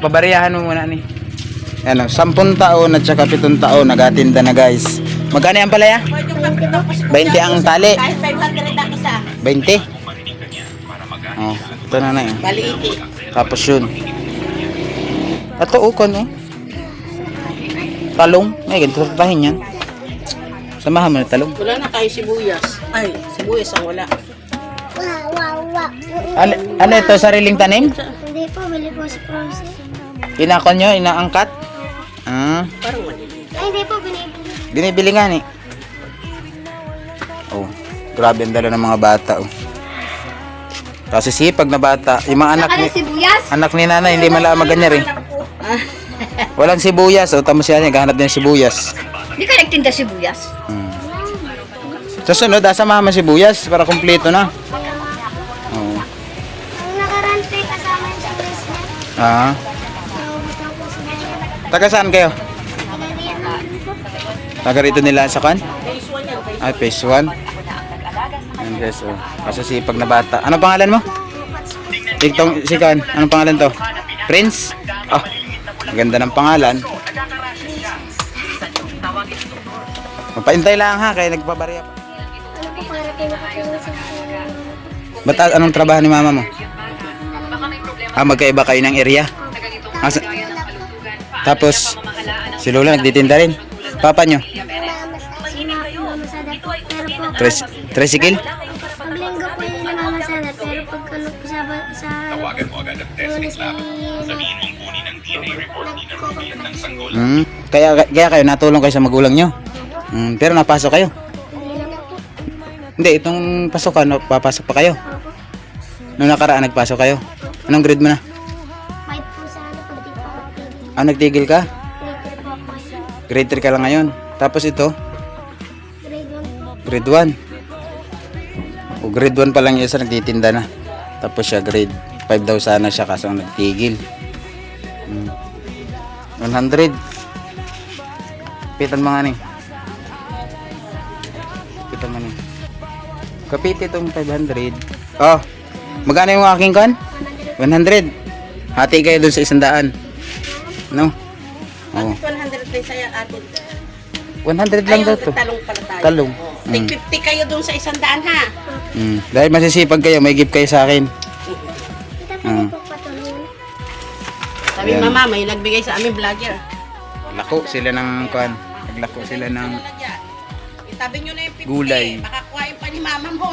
Pabariyahan mo muna ni. Ano, 10 taon at saka 7 taon nagatinda na guys. Magkano yan palaya? 20 ang tali. Kahit 500 ang isa. 20. Oh, ito na yun. Baliiti. Tapos yun. Ito ukon oh. Talong. May ganito tahin yan. Samahan mo na talong. Wala na kayo sibuyas. Ay, sibuyas ang wala. Ano ito? Sariling tanim? Hindi po, bili po si Prosi. Inakon nyo? Inaangkat? Ah. Parang maliliit. Ay, hindi po, binibili. Binibili nga ni. Oh, grabe ang dala ng mga bata oh. Kasi sipag na bata. Yung mga anak ni nanay hindi malaman ganyan eh. Walang sibuyas. O, tamo siya niya. Gahanap din ng sibuyas. Hindi ka nagtinda sibuyas? Sa sunod, asamahan mo sibuyas para kumpleto na. Oh. Ang nakarante kasama yung sibuyas niya. Ah. Taga saan kayo? Taga rito nila sa kan? Ay, phase 1. Ayan guys, oh. Kasi sipag na bata. Ano pangalan mo? Tiktong, si Kan. Anong pangalan to? Prince? Oh, maganda ng pangalan. Mapaintay lang ha, kaya nagpabarya pa. Ano po, para pinakatulong sa Ba't anong trabaho ni mama mo? Ah, magkaiba kayo ng area? Tapos, si Lola nagtitinda rin. Papa nyo? mamasada po. Pero po, Tricycle? paglinggo po yun na mamasada. Pero pag ano po sa Lunes Kaya kayo natulong kayo sa magulang nyo? Pero napasok kayo? hindi na po. Hindi, itong pasukan, papasok pa kayo? Noong nakaraan nagpasok kayo? Anong grade mo na? Fight po sa ano pag di po ako tigil. Ah, nagtigil ka? Grade 3 po ako. Grade 3 ka lang ngayon. Tapos ito, Grade 1 po. grade 1. O grade 1 pa lang yung isa nagtitinda na. Tapos siya grade 5 daw sana siya kaso nagtigil. 100. Kapitan mga ni. Kapitan mga ni. Kapit itong 500. Oh, magkano yung aking kan? 100. Hati kayo dun sa 100. No? Oh. 100 na sa'yo atin. 100 lang daw to. Talong pala tayo. Talong. Tig 50 kayo dun sa 100 ha. Dahil masisipag kayo, may gift kayo sa akin. Kita pwede po patulong. Sabi Ayan. mama, may nagbigay sa amin vlogger. Lako sila ng kan. Naglako sila ng Itabi nyo na yung 50. Gulay. Baka kuhain pa ni mama mo.